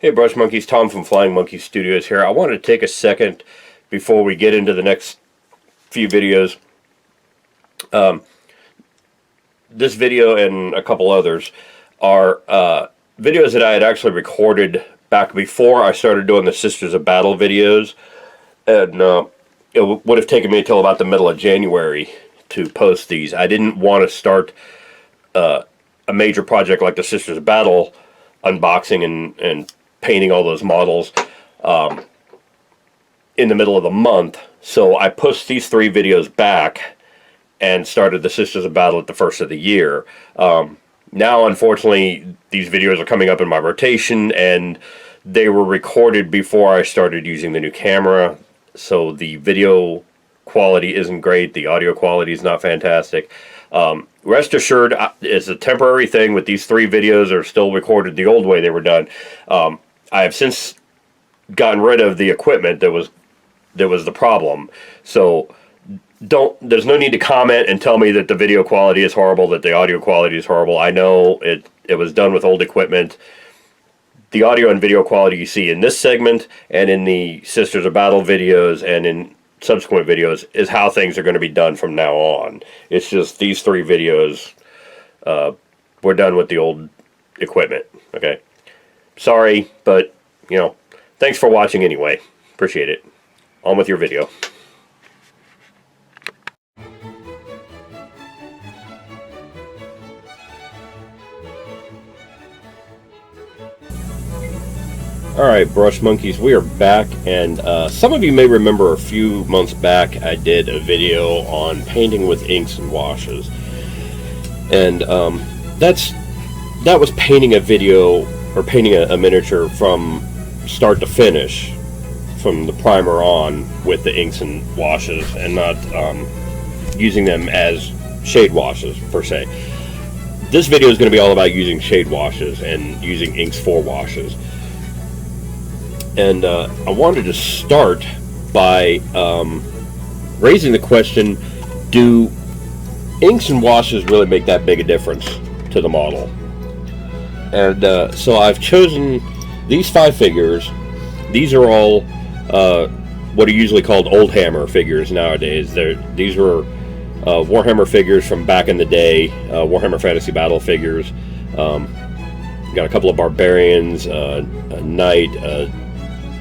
Hey Brush Monkeys, Tom from Flying Monkey Studios here. I wanted to take a second before we get into the next few videos. This video and a couple others are videos that I had actually recorded back before I started doing the Sisters of Battle videos. And it would have taken me until about the middle of January to post these. I didn't want to start a major project like the Sisters of Battle unboxing and painting all those models in the middle of the month. So I pushed these 3 videos back and started the Sisters of Battle at the first of the year. Now, unfortunately, these videos are coming up in my rotation, and they were recorded before I started using the new camera, so the video quality isn't great, the audio quality is not fantastic. Rest assured, it's a temporary thing. With these 3 videos are still recorded the old way they were done. I have since gotten rid of the equipment that was the problem. So there's no need to comment and tell me that the video quality is horrible, that the audio quality is horrible. I know it was done with old equipment. The audio and video quality you see in this segment and in the Sisters of Battle videos and in subsequent videos is how things are going to be done from now on. It's just these 3 videos were done with the old equipment. Okay, sorry, but thanks for watching anyway. Appreciate it. On with your video. Alright, Brush Monkeys, we are back, and some of you may remember a few months back I did a video on painting with inks and washes. And that was painting a video, or painting a miniature from start to finish, from the primer on, with the inks and washes, and not using them as shade washes, per se. This video is going to be all about using shade washes and using inks for washes. And I wanted to start by raising the question, do inks and washes really make that big a difference to the model? And so I've chosen these 5 figures. These are all what are usually called old hammer figures nowadays. These were Warhammer figures from back in the day, Warhammer Fantasy Battle figures. Got a couple of barbarians, a knight,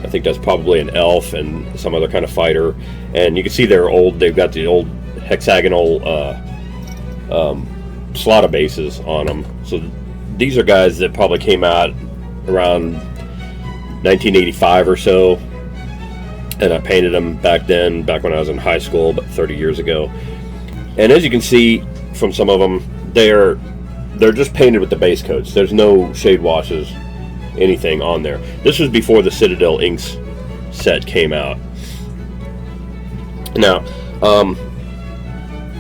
I think that's probably an elf, and some other kind of fighter. And you can see they're old. They've got the old hexagonal slaughter bases on them. So these are guys that probably came out around 1985 or so. And I painted them back then, back when I was in high school, about 30 years ago. And as you can see from some of them, they're just painted with the base coats. There's no shade washes, anything on there. This was before the Citadel Inks set came out. Now,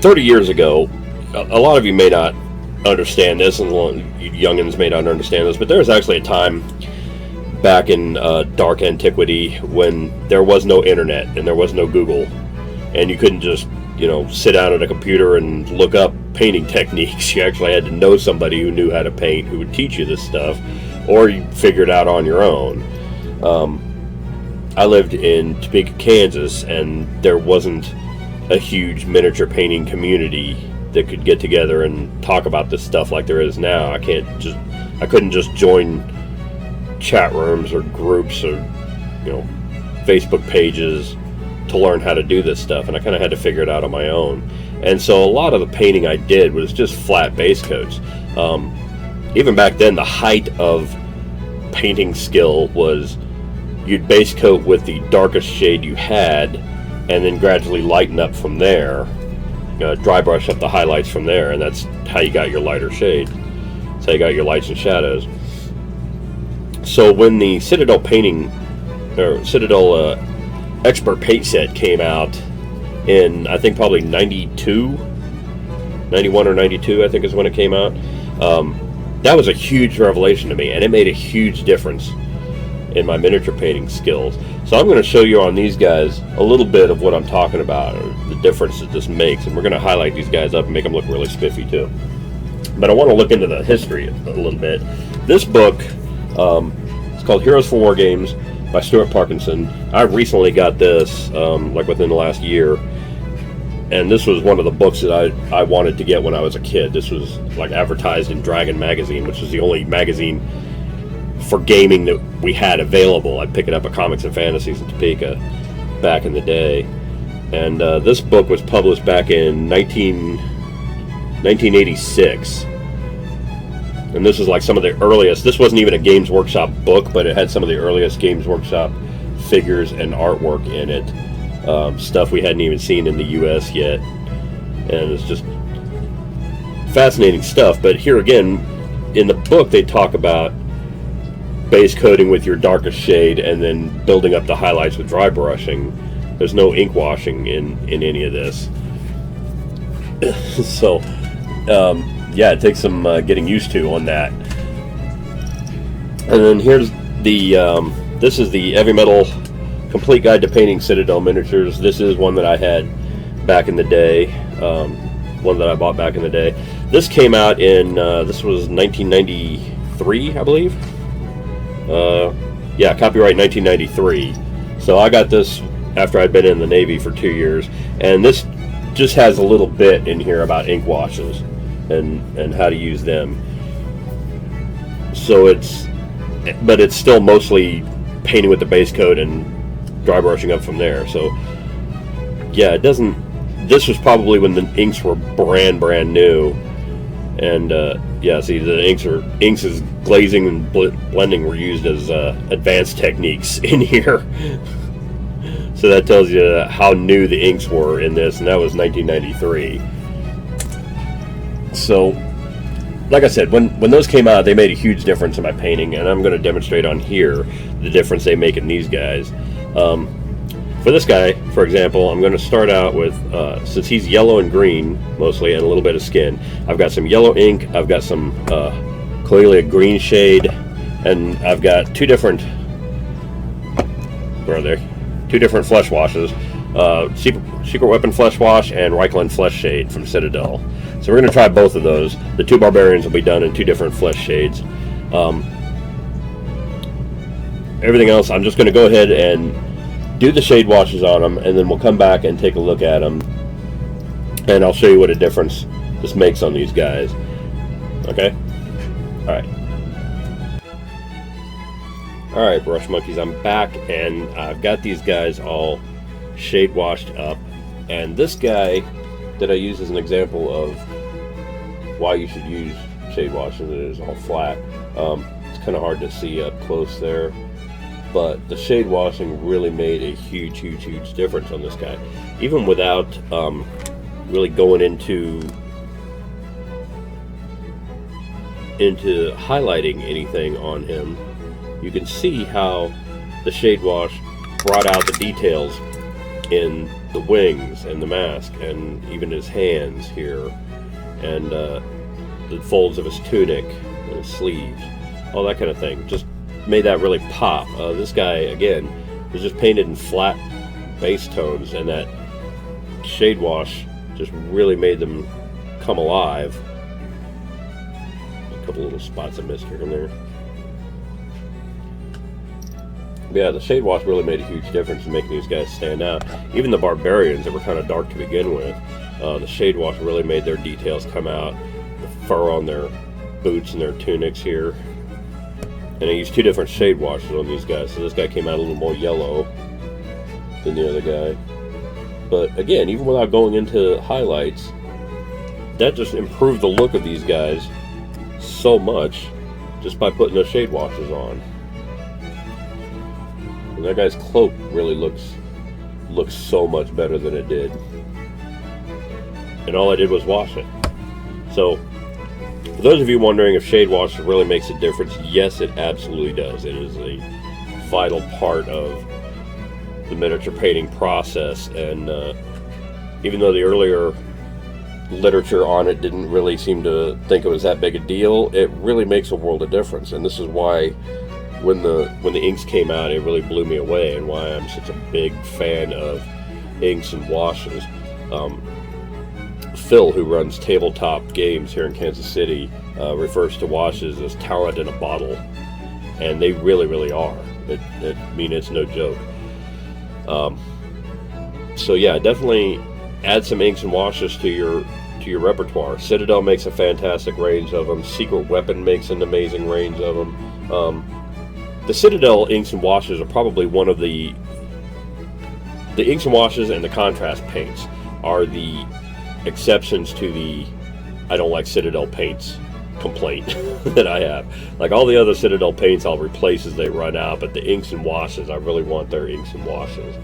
30 years ago, a lot of you may not understand this, and youngins may not understand this, but there was actually a time back in dark antiquity when there was no internet and there was no Google, and you couldn't just sit down at a computer and look up painting techniques. You actually had to know somebody who knew how to paint, who would teach you this stuff, or you figure it out on your own. I lived in Topeka, Kansas, and there wasn't a huge miniature painting community that could get together and talk about this stuff like there is now. I couldn't just join chat rooms or groups or Facebook pages to learn how to do this stuff, and I kind of had to figure it out on my own. And so a lot of the painting I did was just flat base coats. Even back then, the height of painting skill was you'd base coat with the darkest shade you had, and then gradually lighten up from there, dry brush up the highlights from there, and that's how you got your lighter shade. That's how you got your lights and shadows. So when the Citadel Expert Paint Set came out in, I think, probably 91 or 92, I think is when it came out. That was a huge revelation to me, and it made a huge difference in my miniature painting skills. So I'm going to show you on these guys a little bit of what I'm talking about, or the difference that this makes, and we're going to highlight these guys up and make them look really spiffy too. But I want to look into the history a little bit. This book, it's It's called Heroes for War Games by Stuart Parkinson. I recently got this, like within the last year, and this was one of the books that I wanted to get when I was a kid. This was like advertised in Dragon magazine, which was the only magazine for gaming that we had available. I'd pick it up at Comics and Fantasies in Topeka back in the day. And this book was published back in 1986. And this is like some of the earliest. This wasn't even a Games Workshop book, but it had some of the earliest Games Workshop figures and artwork in it. Stuff we hadn't even seen in the US yet. And it's just fascinating stuff. But here again, in the book, they talk about base coating with your darkest shade and then building up the highlights with dry brushing. There's no ink washing in any of this. So, yeah, it takes some getting used to on that. And then here's the, this is the Heavy Metal Complete Guide to Painting Citadel Miniatures. This is one that I had back in the day, one that I bought back in the day. This came out in, this was 1993, I believe. Yeah, copyright 1993. So I got this after I'd been in the Navy for 2 years, and this just has a little bit in here about ink washes and how to use them. So but it's still mostly painting with the base coat and dry brushing up from there. So yeah, it doesn't. This was probably when the inks were brand new, and yeah, see, the inks as glazing and blending were used as advanced techniques in here. So that tells you how new the inks were in this, and that was 1993. So, like I said, when those came out, they made a huge difference in my painting, and I'm going to demonstrate on here the difference they make in these guys. For this guy, for example, I'm going to start out with, since he's yellow and green mostly, and a little bit of skin, I've got some yellow ink, I've got some clearly a green shade, and I've got two different, where are they? Two different flesh washes, Secret Weapon Flesh Wash and Reikland Flesh Shade from Citadel. So we're going to try both of those. The two Barbarians will be done in two different flesh shades. Everything else, I'm just going to go ahead and do the shade washes on them, and then we'll come back and take a look at them, and I'll show you what a difference this makes on these guys. Okay? Alright. Alright, Brush Monkeys, I'm back, and I've got these guys all shade washed up, and this guy that I use as an example of why you should use shade washes, it is all flat. It's kind of hard to see up close there, but the shade washing really made a huge difference on this guy. Even without really going into highlighting anything on him, you can see how the shade wash brought out the details in the wings and the mask and even his hands here, and the folds of his tunic and his sleeves, all that kind of thing. Just made that really pop. This guy, again, was just painted in flat base tones, and that shade wash just really made them come alive. A couple little spots I missed here and there. Yeah, the shade wash really made a huge difference in making these guys stand out. Even the Barbarians that were kind of dark to begin with, the shade wash really made their details come out. The fur on their boots and their tunics here. And I used two different shade washes on these guys, so this guy came out a little more yellow than the other guy. But again, even without going into highlights, that just improved the look of these guys so much just by putting the shade washes on. And that guy's cloak really looks so much better than it did. And all I did was wash it. So, for those of you wondering if shade wash really makes a difference, yes, it absolutely does. It is a vital part of the miniature painting process, and even though the earlier literature on it didn't really seem to think it was that big a deal, it really makes a world of difference. And this is why when the inks came out, it really blew me away, and why I'm such a big fan of inks and washes. Phil, who runs Tabletop Games here in Kansas City, refers to washes as talent in a bottle. and they really are. I mean, it's no joke. So yeah, definitely add some inks and washes to your repertoire. Citadel makes a fantastic range of them. Secret Weapon makes an amazing range of them. The Citadel inks and washes are probably one of the inks and washes and the contrast paints are the exceptions to the I don't like Citadel paints complaint that I have. Like all the other Citadel paints I'll replace as they run out, but the inks and washes, I really want their inks and washes.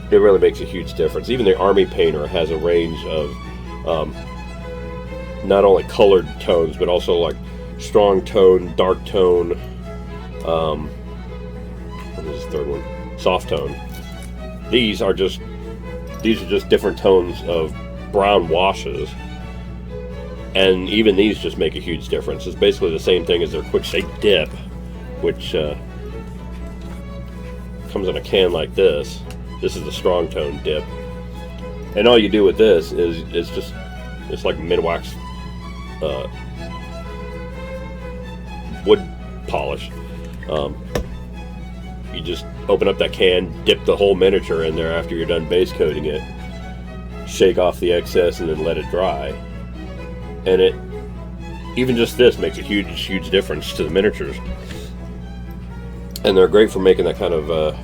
It really makes a huge difference. Even the Army Painter has a range of not only colored tones, but also like strong tone, dark tone, what is the third one? Soft tone. These are just different tones of brown washes, and even these just make a huge difference. It's basically the same thing as their quick shake dip, which comes in a can like this. This is the strong tone dip, and all you do with this is it's like mid-wax wood polish. You just open up that can, dip the whole miniature in there after you're done base coating it, shake off the excess, and then let it dry. And even just this makes a huge difference to the miniatures. And they're great for making that kind of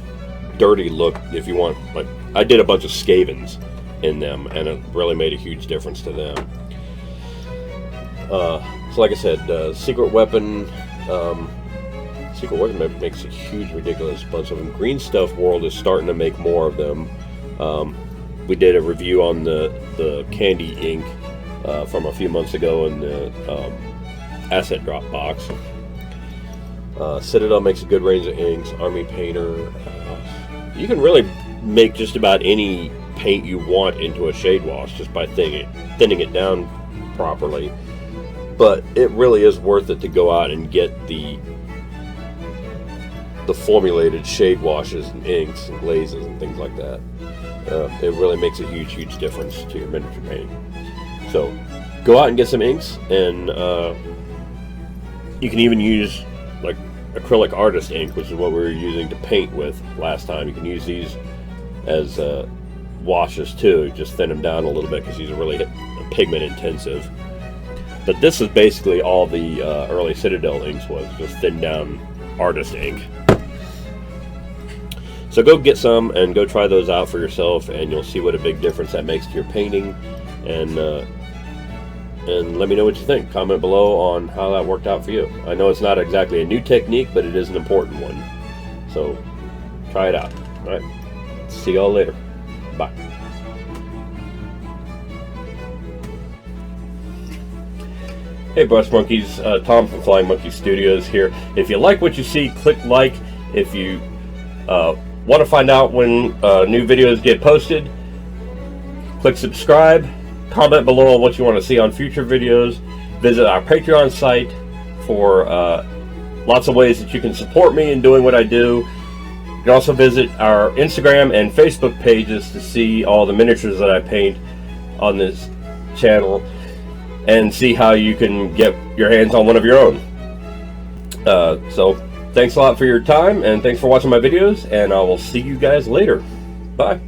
dirty look if you want. Like I did a bunch of Skavens in them, and it really made a huge difference to them. So like I said, Secret Weapon makes a huge, ridiculous bunch of them. Green Stuff World is starting to make more of them. We did a review on the candy ink from a few months ago in the asset drop box. Citadel makes a good range of inks. Army Painter. You can really make just about any paint you want into a shade wash just by thinning it down properly. But it really is worth it to go out and get the formulated shade washes and inks and glazes and things like that. It really makes a huge difference to your miniature painting. So go out and get some inks, and you can even use like acrylic artist ink, which is what we were using to paint with last time. You can use these as washes too. Just thin them down a little bit because these are really pigment intensive. But this is basically all the early Citadel inks was, just thin down artist ink. So go get some and go try those out for yourself, and you'll see what a big difference that makes to your painting. And let me know what you think. Comment below on how that worked out for you. I know it's not exactly a new technique, but it is an important one. So try it out. All right. See y'all later. Bye. Hey Brush Monkeys, Tom from Flying Monkey Studios here. If you like what you see, click like. If you want to find out when new videos get posted, click subscribe. Comment below on what you want to see on future videos. Visit our Patreon site for lots of ways that you can support me in doing what I do. You can also visit our Instagram and Facebook pages to see all the miniatures that I paint on this channel, and see how you can get your hands on one of your own. So thanks a lot for your time, and thanks for watching my videos, and I will see you guys later. Bye.